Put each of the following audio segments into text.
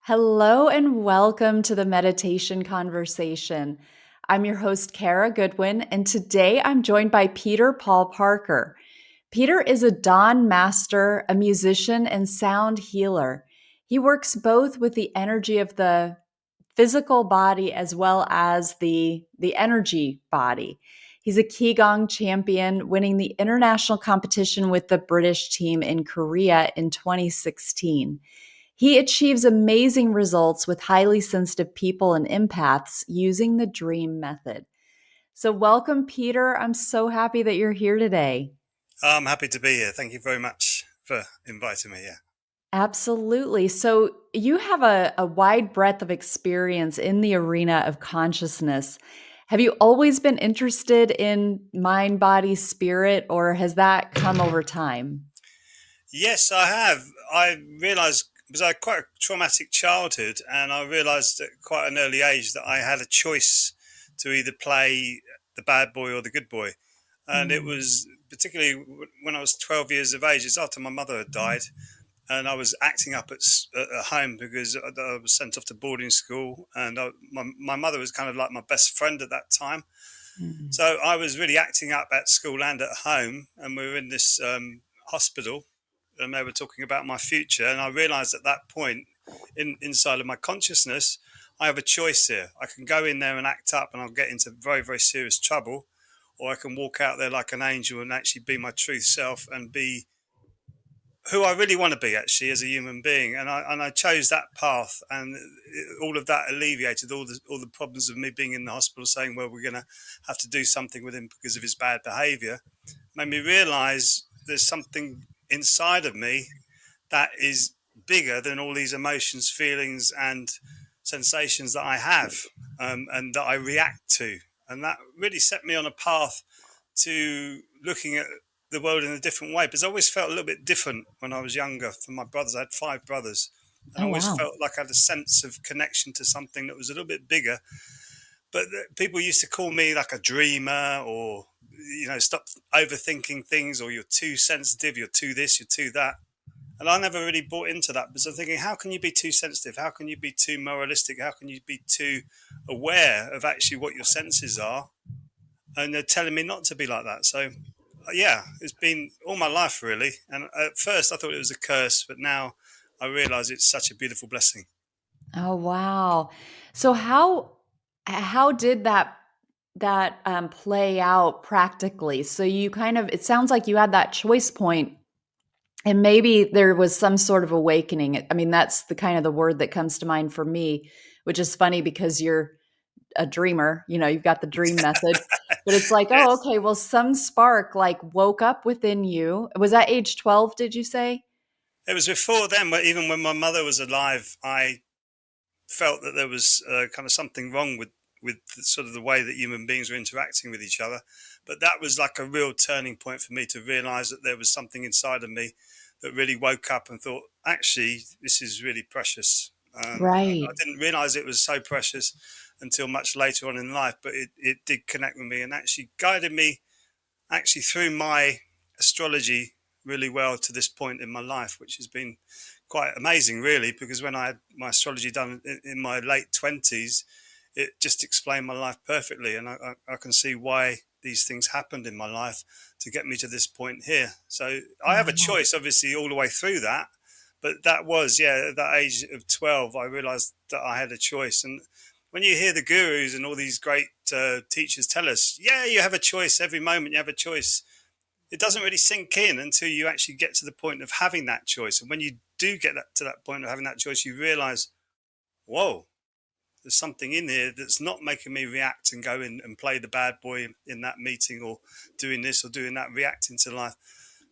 Hello and welcome to the Meditation Conversation. I'm your host, Kara Goodwin, and today I'm joined by Peter Paul Parker. Peter is a Dahn Master, a musician, and sound healer. He works both with the energy of the physical body as well as the energy body. He's a Ki Gong champion, winning the international competition with the British team in Korea in 2016. He achieves amazing results with highly sensitive people and empaths using the dream method. So, welcome, Peter. I'm so happy that you're here today. I'm happy to be here. Thank you very much for inviting me. Yeah. Absolutely. So, you have a wide breadth of experience in the arena of consciousness. Have you always been interested in mind, body, spirit, or has that come over time? Yes, I have. I realised because I had quite a traumatic childhood, and I realised at quite an early age that I had a choice to either play the bad boy or the good boy. And it Mm. was particularly when I was 12 years of age. It's after my mother had died, and I was acting up at home because I was sent off to boarding school, and my mother was kind of like my best friend at that time. Mm. So I was really acting up at school and at home, and we were in this hospital, and they were talking about my future. And I realised at that point, inside of my consciousness, I have a choice here. I can go in there and act up, and I'll get into very, very serious trouble, or I can walk out there like an angel and actually be my true self and be who I really want to be actually as a human being, and I chose that path, and all of that alleviated all the problems of me being in the hospital, saying, "Well, we're going to have to do something with him because of his bad behaviour." Made me realise there's something inside of me that is bigger than all these emotions, feelings, and sensations that I have, and that I react to, and that really set me on a path to looking at the world in a different way, because I always felt a little bit different when I was younger from my brothers. I had five brothers, and I Oh, always wow. felt like I had a sense of connection to something that was a little bit bigger. But people used to call me like a dreamer, or stop overthinking things, or you're too sensitive, you're too this, you're too that. And I never really bought into that, because I'm thinking, how can you be too sensitive? How can you be too moralistic? How can you be too aware of actually what your senses are? And they're telling me not to be like that. So yeah, it's been all my life really. And at first I thought it was a curse, but now I realize it's such a beautiful blessing. Oh, wow. So how did that play out practically? So you kind of it sounds like you had that choice point and maybe there was some sort of awakening. I mean, that's the kind of the word that comes to mind for me, which is funny because you're a dreamer, you've got the dream method. But it's like, oh, Yes. okay, well, some spark like woke up within you. Was that age 12, did you say? It was before then, but even when my mother was alive, I felt that there was kind of something wrong with sort of the way that human beings were interacting with each other. But that was like a real turning point for me to realize that there was something inside of me that really woke up and thought, actually, this is really precious. I Right. didn't realize it was so precious until much later on in life, but it did connect with me and actually guided me actually through my astrology really well to this point in my life, which has been quite amazing, really, because when I had my astrology done in my late 20s, it just explained my life perfectly. And I can see why these things happened in my life to get me to this point here. So I have a Wow. choice, obviously, all the way through that. But that was, yeah, at that age of 12, I realized that I had a choice. And when you hear the gurus and all these great teachers tell us, yeah, you have a choice every moment, you have a choice, it doesn't really sink in until you actually get to the point of having that choice. And when you do get to that point of having that choice, you realize, whoa, there's something in here that's not making me react and go in and play the bad boy in that meeting, or doing this or doing that, reacting to life.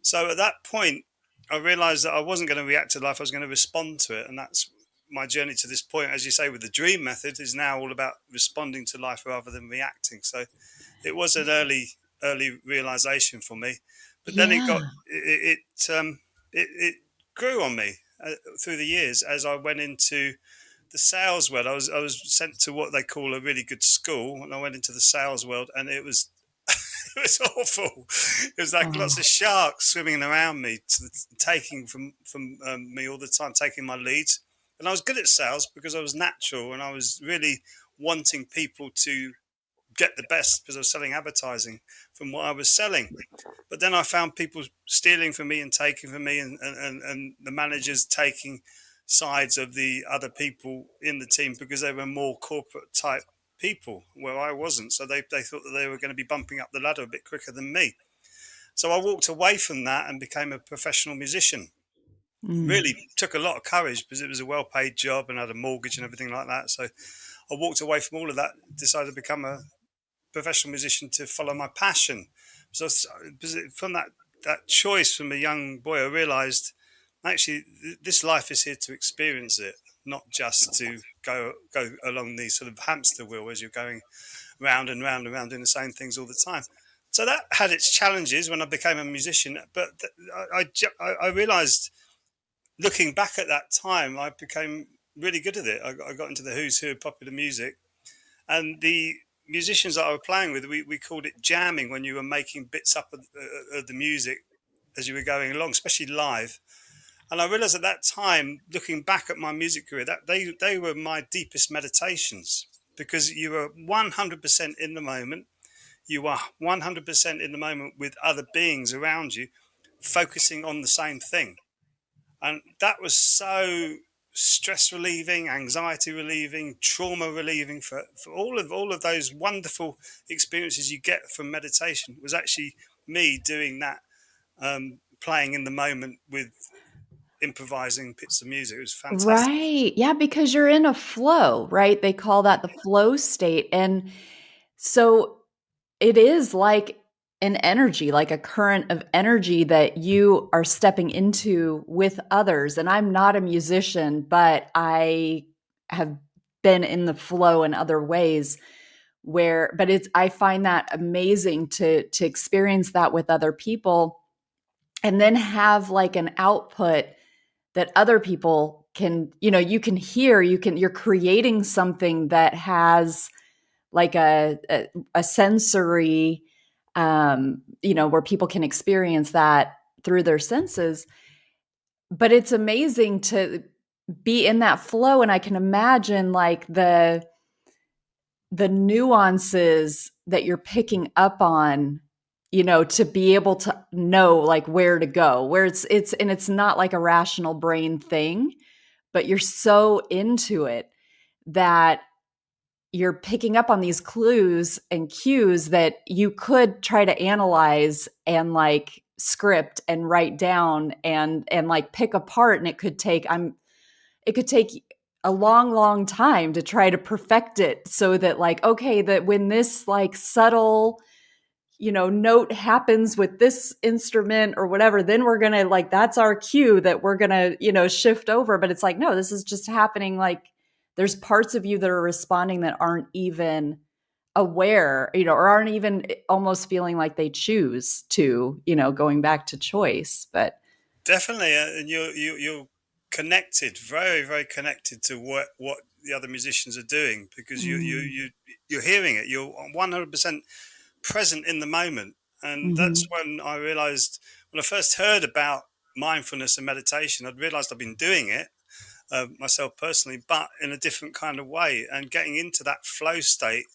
So at that point, I realized that I wasn't going to react to life, I was going to respond to it. And that's my journey to this point, as you say, with the dream method, is now all about responding to life rather than reacting. So it was an early realization for me, but then Yeah. it grew on me through the years as I went into the sales world. I was sent to what they call a really good school, and I went into the sales world, and it was it was awful. It was like lots of Oh, sharks swimming around me, taking from me all the time, taking my leads. And I was good at sales because I was natural and I was really wanting people to get the best because I was selling advertising from what I was selling. But then I found people stealing from me and taking from me, and the managers taking sides of the other people in the team because they were more corporate type people where I wasn't. So they thought that they were going to be bumping up the ladder a bit quicker than me. So I walked away from that and became a professional musician. Mm. Really took a lot of courage because it was a well paid job and I had a mortgage and everything like that. So I walked away from all of that, decided to become a professional musician to follow my passion. So from that choice from a young boy, I realised actually this life is here to experience it, not just to go along the sort of hamster wheel as you're going round and round and round doing the same things all the time. So that had its challenges when I became a musician, but I realised looking back at that time, I became really good at it. I got into the who's who of popular music, and the musicians that I was playing with, we called it jamming when you were making bits up of the music as you were going along, especially live. And I realized at that time, looking back at my music career, that they were my deepest meditations because you were 100% in the moment. You are 100% in the moment with other beings around you, focusing on the same thing. And that was so stress relieving, anxiety relieving, trauma relieving for all of those wonderful experiences you get from meditation. It was actually me doing that, playing in the moment with improvising bits of music. It was fantastic. Right. Yeah, because you're in a flow, right? They call that the flow state. And so it is like an energy, like a current of energy that you are stepping into with others. And I'm not a musician, but I have been in the flow in other ways where but it's I find that amazing to experience that with other people and then have like an output that other people can, you can hear, you're creating something that has like a sensory, where people can experience that through their senses. But it's amazing to be in that flow, and I can imagine like the nuances that you're picking up on, to be able to know like where to go, where it's not like a rational brain thing, but you're so into it that you're picking up on these clues and cues that you could try to analyze and like script and write down and like pick apart, and it could take a long, long time to try to perfect it so that like, okay, that when this like subtle, note happens with this instrument or whatever, then we're going to like, that's our cue that we're going to, shift over. But it's like, no, this is just happening. Like there's parts of you that are responding that aren't even aware, or aren't even almost feeling like they choose to, going back to choice. But Definitely, and you're connected, very very connected to what the other musicians are doing because mm, you're hearing it. You're 100% present in the moment. And that's mhm. when I realized, when I first heard about mindfulness and meditation, I'd realized I've been doing it myself personally, but in a different kind of way. And getting into that flow state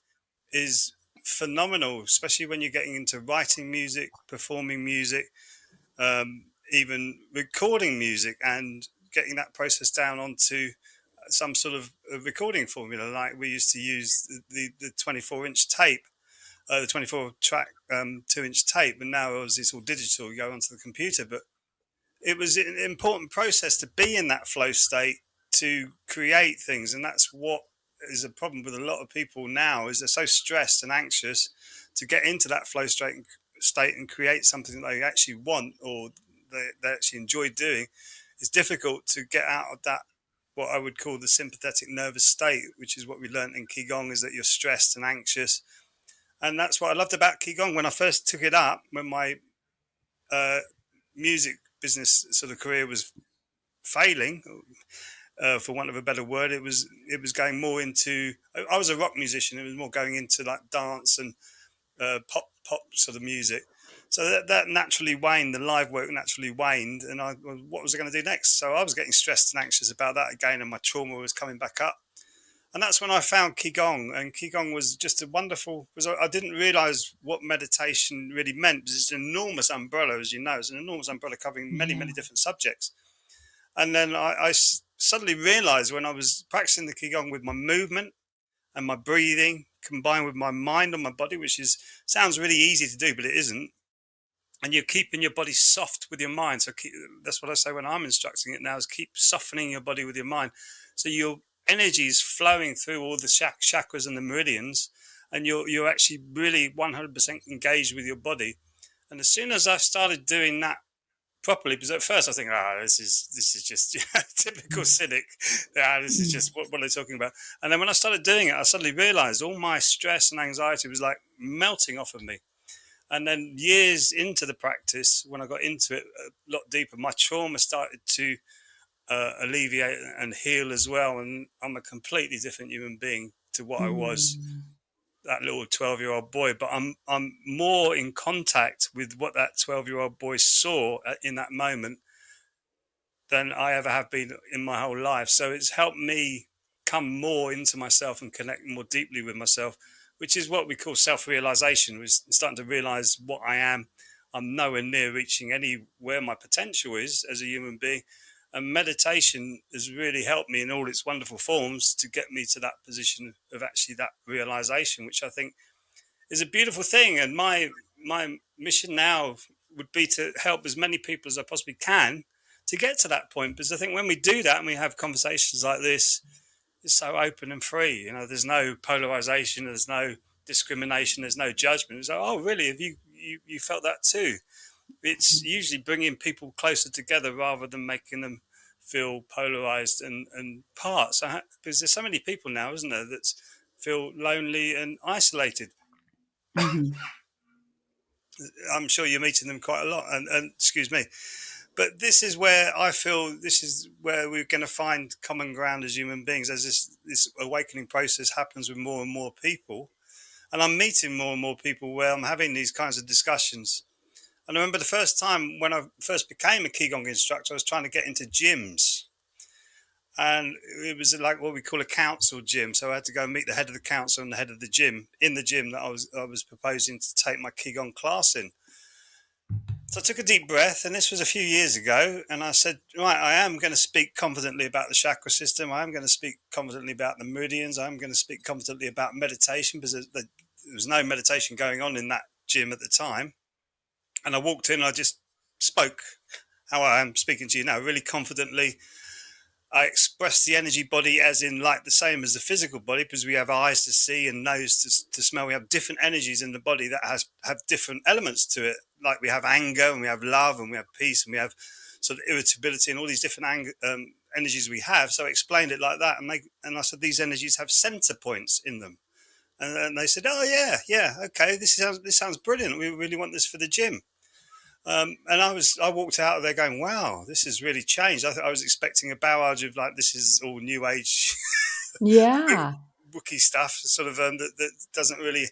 is phenomenal, especially when you're getting into writing music, performing music, even recording music and getting that process down onto some sort of a recording formula. Like we used to use the 24-inch tape, the 24 track 2-inch tape, and now obviously it's all digital, you go onto the computer. But it was an important process to be in that flow state to create things, and that's what is a problem with a lot of people now, is they're so stressed and anxious to get into that flow state and create something that they actually want or they actually enjoy doing. It's difficult to get out of that, what I would call the sympathetic nervous state, which is what we learned in Ki Gong, is that you're stressed and anxious. And that's what I loved about Ki Gong when I first took it up, when my uh, music business sort of career was failing, for want of a better word. It was going more into. I was a rock musician. It was more going into like dance and pop sort of music. So that naturally waned, the live work naturally waned, and what was I going to do next? So I was getting stressed and anxious about that again, and my trauma was coming back up. And that's when I found Ki Gong, and Ki Gong was just a wonderful, because I didn't realize what meditation really meant, because it's an enormous umbrella, as you know. It's an enormous umbrella covering many, Yeah. many different subjects. And then I suddenly realized when I was practicing the Ki Gong with my movement and my breathing combined with my mind and my body, which sounds really easy to do, but it isn't. And you're keeping your body soft with your mind. So that's what I say when I'm instructing it now, is keep softening your body with your mind. So your energy is flowing through all the chakras and the meridians, and you're actually really 100% engaged with your body. And as soon as I started doing that properly, because at first I think, this is just typical cynic. This is just what are they talking about? And then when I started doing it, I suddenly realized all my stress and anxiety was like melting off of me. And then years into the practice, when I got into it a lot deeper, my trauma started to alleviate and heal as well. And I'm a completely different human being to what I was, Mm. that little 12-year-old boy. But I'm more in contact with what that 12-year-old boy saw in that moment than I ever have been in my whole life. So it's helped me come more into myself and connect more deeply with myself, which is what we call self-realization. We're starting to realize what I am. I'm nowhere near reaching anywhere my potential is as a human being. And meditation has really helped me in all its wonderful forms to get me to that position of actually that realization, which I think is a beautiful thing. And my mission now would be to help as many people as I possibly can to get to that point. Because I think when we do that and we have conversations like this, it's so open and free. There's no polarization, there's no discrimination, there's no judgment. It's like, oh, really? Have you felt that too? It's usually bringing people closer together rather than making them feel polarized and part. Because there's so many people now, isn't there, that feel lonely and isolated. Mm-hmm. I'm sure you're meeting them quite a lot. And excuse me. But this is where I feel this is where we're going to find common ground as human beings, as this awakening process happens with more and more people. And I'm meeting more and more people where I'm having these kinds of discussions. And I remember the first time when I first became a Qigong instructor, I was trying to get into gyms. And it was like what we call a council gym. So I had to go and meet the head of the council and the head of the gym in the gym that I was proposing to take my Qigong class in. So I took a deep breath, and this was a few years ago, and I said, right, I am going to speak confidently about the chakra system. I am going to speak confidently about the meridians. I'm going to speak confidently about meditation, because there was no meditation going on in that gym at the time. And I walked in, and I just spoke how I am speaking to you now, really confidently. I express the energy body as in like the same as the physical body, because we have eyes to see and nose to smell. We have different energies in the body that have different elements to it. Like we have anger and we have love and we have peace and we have sort of irritability and all these different energies we have. So I explained it like that. And I said, these energies have center points in them. And they said, oh, yeah, okay, this sounds brilliant. We really want this for the gym. And I walked out of there going, wow, this has really changed. I was expecting a barrage of like, this is all new age Yeah. Wookiee stuff, sort of that doesn't really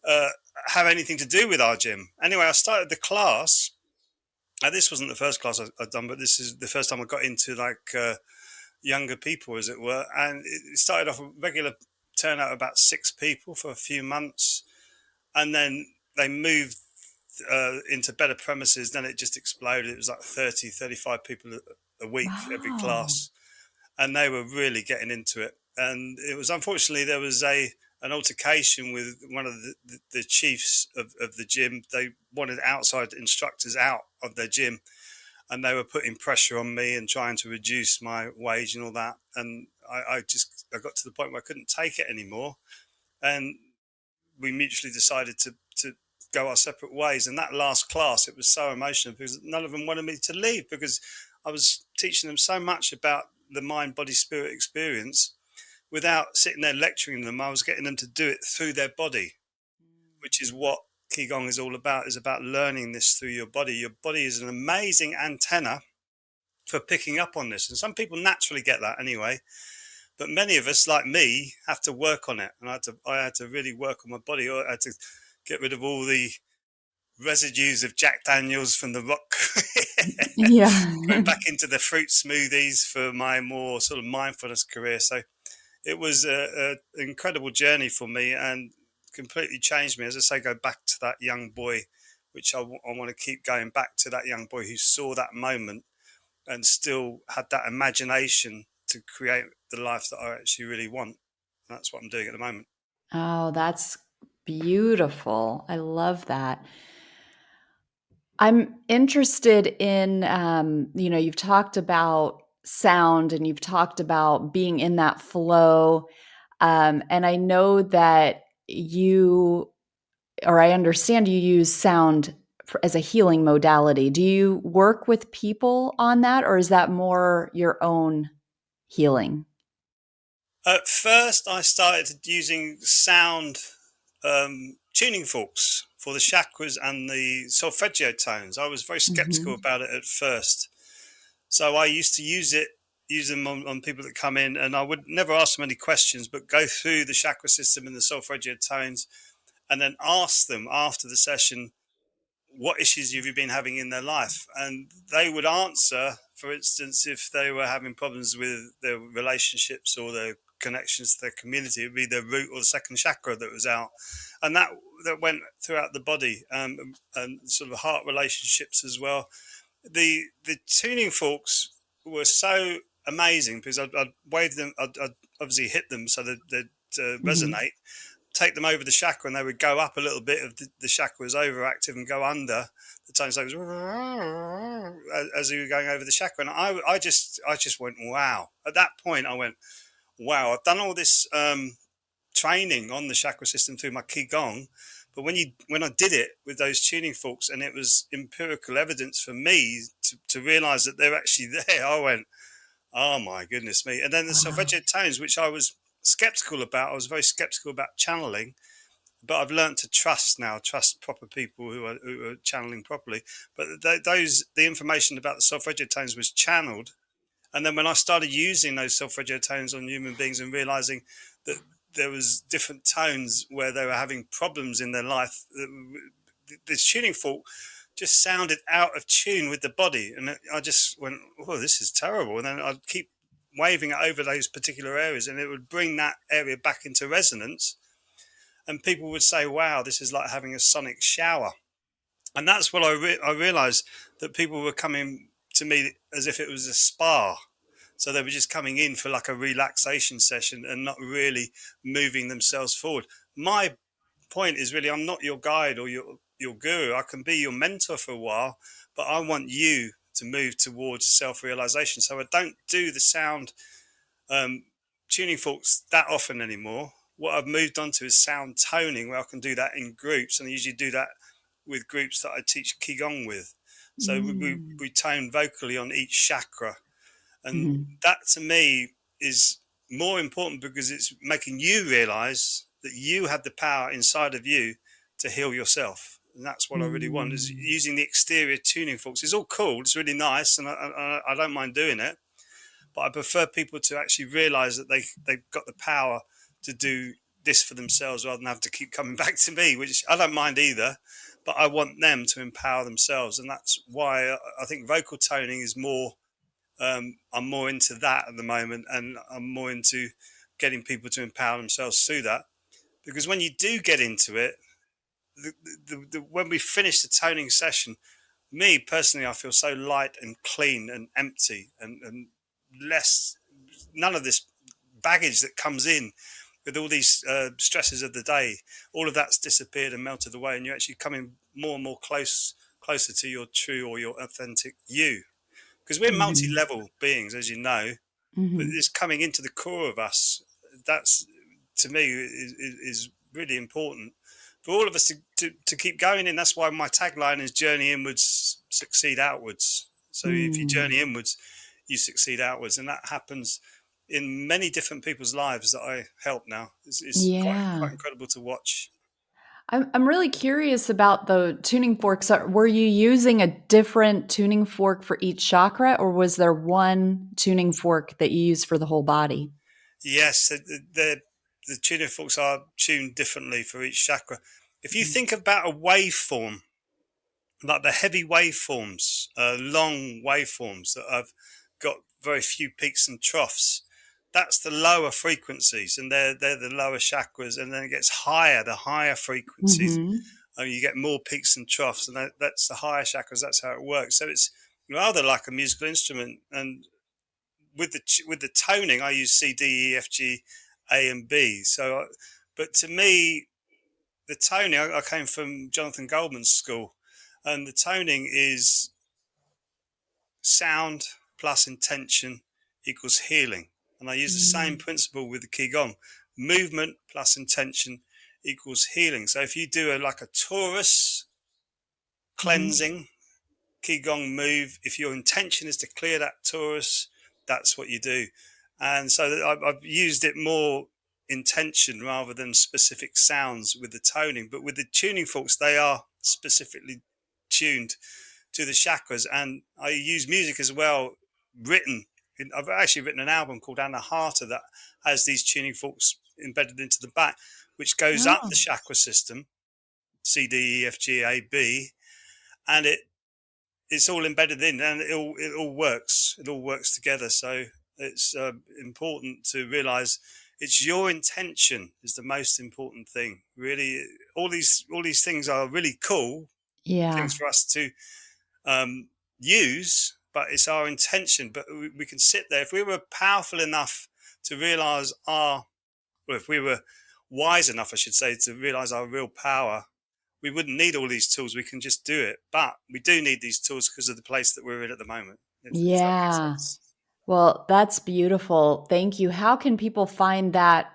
uh, have anything to do with our gym. Anyway, I started the class. This wasn't the first class I'd done, but this is the first time I got into like younger people, as it were. And it started off a regular turnout of about 6 people for a few months. And then they moved into better premises. Then it just exploded. It was like 30, 35 people a week, every Wow. class. And they were really getting into it. And it was, unfortunately, there was an altercation with one of the chiefs of the gym. They wanted outside instructors out of their gym, and they were putting pressure on me and trying to reduce my wage and all that. And I got to the point where I couldn't take it anymore. And we mutually decided to go our separate ways. And that last class, it was so emotional because none of them wanted me to leave, because I was teaching them so much about the mind, body, spirit experience without sitting there lecturing them. I was getting them to do it through their body, which is what Qigong is all about, is about learning this through your body. Your body is an amazing antenna for picking up on this. And some people naturally get that anyway. But many of us, like me, have to work on it. And I had to really work on my body. I had to get rid of all the residues of Jack Daniels from the rock, Yeah. going back into the fruit smoothies for my more sort of mindfulness career. So it was an incredible journey for me and completely changed me. As I say, go back to that young boy, which I want to keep going back to that young boy who saw that moment and still had that imagination to create the life that I actually really want. That's what I'm doing at the moment. Oh, that's beautiful. I love that. I'm interested in, you've talked about sound and you've talked about being in that flow. And I know that you, or I understand you use sound as a healing modality. Do you work with people on that, or is that more your own healing? At first, I started using sound tuning forks for the chakras and the solfeggio tones. I was very skeptical Hmm. about it at first. So I used to use them on people that come in, and I would never ask them any questions, but go through the chakra system and the solfeggio tones, and then ask them after the session, what issues have you been having in their life? And they would answer, for instance, if they were having problems with their relationships or their connections to their community, it would be the root or the second chakra that was out. And that went throughout the body, and sort of heart relationships as well. The tuning forks were so amazing because I'd wave them, I'd obviously hit them so that they'd Hmm. resonate, take them over the chakra, and they would go up a little bit if the chakra was overactive and go under the tone. So it was as you were going over the chakra, and I just went wow. At that point, I went wow. I've done all this training on the chakra system through my Ki Gong, but when I did it with those tuning forks, and it was empirical evidence for me to realize that they're actually there, I went, oh my goodness me. And then the Wow. solfeggio tones, which I was skeptical about, I was very skeptical about channeling, but I've learned to trust now, trust proper people who are channeling properly. But the information about the solfeggio tones was channeled, and then when I started using those solfeggio tones on human beings and realizing that there was different tones where they were having problems in their life, the tuning fork just sounded out of tune with the body, and I just went, "Oh, this is terrible." And then I'd keep waving it over those particular areas, and it would bring that area back into resonance. And people would say, "Wow, this is like having a sonic shower." And that's what I realized, that people were coming to me as if it was a spa. So they were just coming in for like a relaxation session and not really moving themselves forward. My point is really, I'm not your guide or your guru. I can be your mentor for a while, but I want you to move towards self-realization. So I don't do the sound um, tuning forks that often anymore. What I've moved on to is sound toning, where I can do that in groups, and I usually do that with groups that I teach Ki Gong with. So Mm. we tone vocally on each chakra, and Mhm. that to me is more important because it's making you realize that you have the power inside of you to heal yourself. And that's what I really want, is Mm. using the exterior tuning forks. It's all cool, it's really nice, and I don't mind doing it, but I prefer people to actually realize that they've got the power to do this for themselves rather than have to keep coming back to me, which I don't mind either. But I want them to empower themselves, and that's why I think vocal toning is more. I'm more into that at the moment, and I'm more into getting people to empower themselves through that. Because when you do get into it, when we finish the toning session, me personally, I feel so light and clean and empty, and less, none of this baggage that comes in with all these stresses of the day. All of that's disappeared and melted away, and you're actually coming more and more closer to your true or your authentic you. Because we're Mhm. multi-level beings, as you know, but Mhm. it's coming into the core of us. That's, to me, is really important for all of us to keep going in. That's why my tagline is journey inwards, succeed outwards. So if you journey Mm. inwards, you succeed outwards, and that happens in many different people's lives that I help now. It's quite Yeah. incredible to watch. I'm really curious about the tuning forks. Were you using a different tuning fork for each chakra, or was there one tuning fork that you used for the whole body? Yes, the tuning forks are tuned differently for each chakra. If you Mhm. think about a waveform, like the heavy waveforms, long waveforms that have got very few peaks and troughs. That's the lower frequencies, and they're the lower chakras. And then it gets higher, the higher frequencies, Mm-hmm. and you get more peaks and troughs, and that's the higher chakras. That's how it works. So it's rather like a musical instrument. And with the toning, I use C, D, E, F, G, A, and B. So, but to me, the toning, I came from Jonathan Goldman's school, and the toning is sound plus intention equals healing. And I use the same principle with the Ki Gong. Movement plus intention equals healing. So if you do like a torus Mm-hmm. cleansing Ki Gong move, if your intention is to clear that torus, that's what you do. And so I've used it more intention rather than specific sounds with the toning. But with the tuning forks, they are specifically tuned to the chakras. And I use music as well, written. I've actually written an album called Anahata that has these tuning forks embedded into the back, which goes up Oh, the chakra system, C, D, E, F, G, A, B, and it's all embedded in, and it all works. It all works together. So it's important to realize it's your intention is the most important thing. Really, all these things are really cool things yeah. for us to use, but it's our intention. But we can sit there if we were powerful enough to realize or if we were wise enough, I should say, to realize our real power. We wouldn't need all these tools. We can just do it. But we do need these tools because of the place that we're in at the moment, if that makes Yeah. sense. Well, that's beautiful. Thank you. How can people find that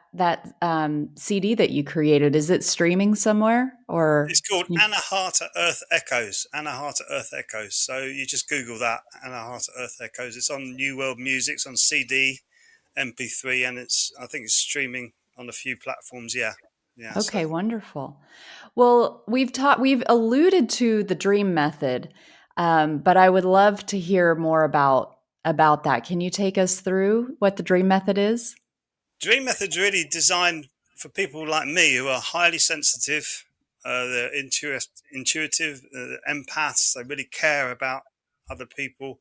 CD that you created? Is it streaming somewhere or? It's called Anahata Earth Echoes. Anahata Earth Echoes. So you just Google that, Anahata Earth Echoes. It's on New World Music. It's on CD, MP3, and I think it's streaming on a few platforms. Yeah. Yeah. So Okay, wonderful. Well, we've alluded to the dream method, but I would love to hear more about that. Can you take us through what the dream method is? Dream Method's really designed for people like me who are highly sensitive, they're intuitive, empaths. They really care about other people,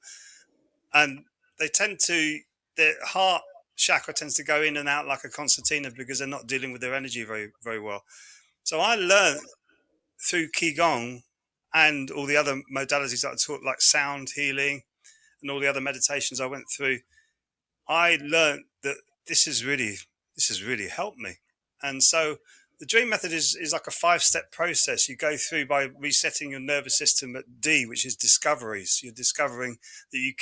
and they tend to their heart chakra tends to go in and out like a concertina because they're not dealing with their energy very well. So I learned through Qigong and all the other modalities that I taught, like sound healing and all the other meditations I went through. I learned that this is really this has really helped me. And so the dream method is like a 5-step process you go through by resetting your nervous system at D, which is discoveries. You're discovering that you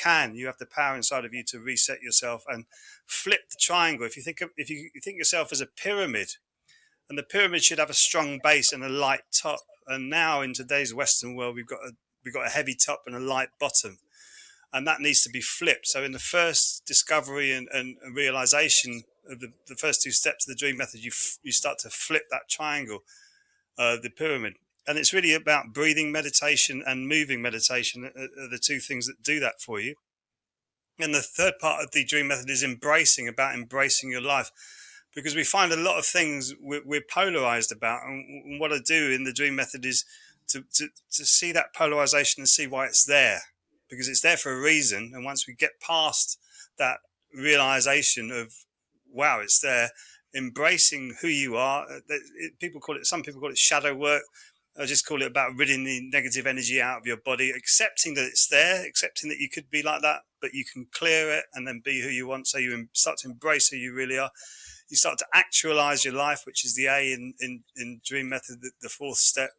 have the power inside of you to reset yourself and flip the triangle. If you think yourself as a pyramid, and the pyramid should have a strong base and a light top. And now in today's Western world, we've got a heavy top and a light bottom, and that needs to be flipped. So in the first discovery and realization of the first 2 steps of the dream method, you start to flip that triangle, the pyramid. And it's really about breathing meditation and moving meditation are the two things that do that for you. And the third part of the dream method is about embracing your life, because we find a lot of things we're polarized about. And what I do in the dream method is to see that polarization and see why it's there, because it's there for a reason. And once we get past that realization of, wow, it's there, embracing who you are, some people call it shadow work. I just call it about ridding the negative energy out of your body, accepting that it's there, accepting that you could be like that, but you can clear it and then be who you want. So you start to embrace who you really are. You start to actualize your life, which is the A in Dream Method, the fourth step.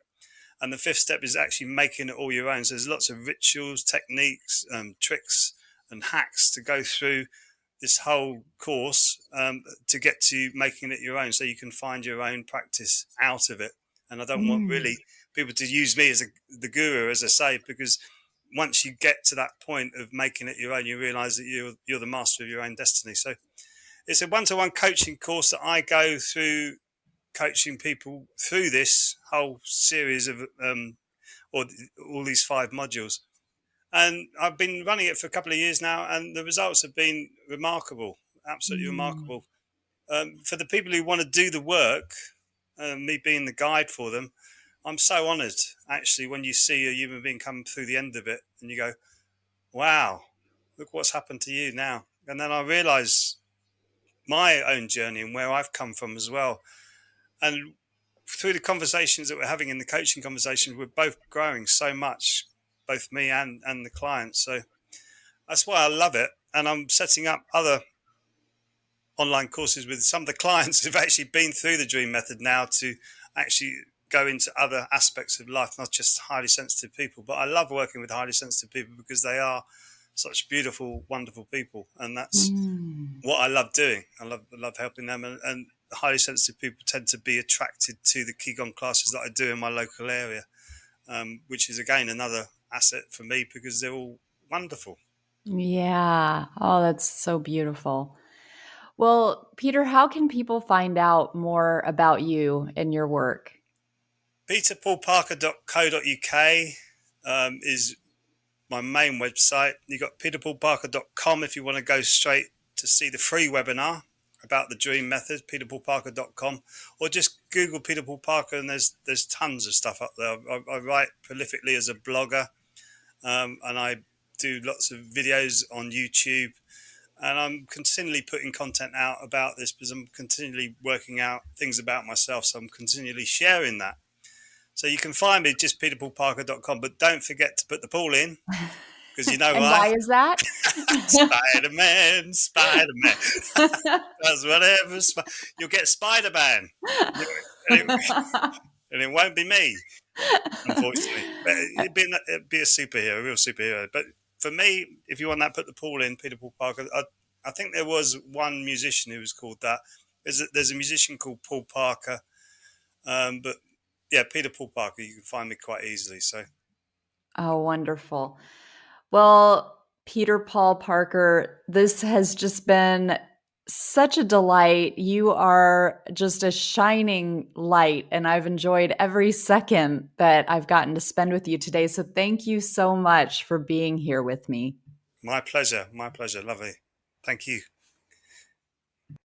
And the fifth step is actually making it all your own. So there's lots of rituals, techniques, tricks, and hacks to go through this whole course to get to making it your own, so you can find your own practice out of it. And I don't want Mm. really people to use me as the guru, as I say, because once you get to that point of making it your own, you realize that you're the master of your own destiny. So it's a one-to-one coaching course that I go through, coaching people through this whole series of or all these 5 modules. And I've been running it for a couple of years now, and the results have been remarkable, absolutely Mm. remarkable. For the people who want to do the work, me being the guide for them, I'm so honoured actually when you see a human being come through the end of it and you go, wow, look what's happened to you now. And then I realise my own journey and where I've come from as well. And through the conversations that we're having in the coaching conversations, we're both growing so much, both me and the client. So that's why I love it. And I'm setting up other online courses with some of the clients who've actually been through the dream method now to actually go into other aspects of life, not just highly sensitive people. But I love working with highly sensitive people because they are such beautiful, wonderful people. And that's Mm. what I love doing. I love helping them. And highly sensitive people tend to be attracted to the Ki Gong classes that I do in my local area, which is, again, another asset for me because they're all wonderful. Yeah. Oh, that's so beautiful. Well, Peter, how can people find out more about you and your work? peterpaulparker.co.uk is my main website. You've got peterpaulparker.com if you want to go straight to see the free webinar about the dream method, peterpaulparker.com, or just Google Peter Paul Parker and there's tons of stuff up there. I write prolifically as a blogger, and I do lots of videos on YouTube, and I'm continually putting content out about this because I'm continually working out things about myself, so I'm continually sharing that. So you can find me just peterpaulparker.com, but don't forget to put the Paul in because you know And why. why is that? Spider-Man, Spider-Man. Does whatever. You'll get Spider-Man. And it, and it won't be me, unfortunately. But it'd be a superhero, a real superhero. But for me, if you want that, put the Paul in, Peter Paul Parker. I think there was one musician who was called that. There's a musician called Paul Parker. But yeah, Peter Paul Parker, you can find me quite easily. So Oh, wonderful. Well, Peter Paul Parker, this has just been such a delight. You are just a shining light, and I've enjoyed every second that I've gotten to spend with you today. So thank you so much for being here with me. my pleasure. My pleasure. Lovely. Thank you.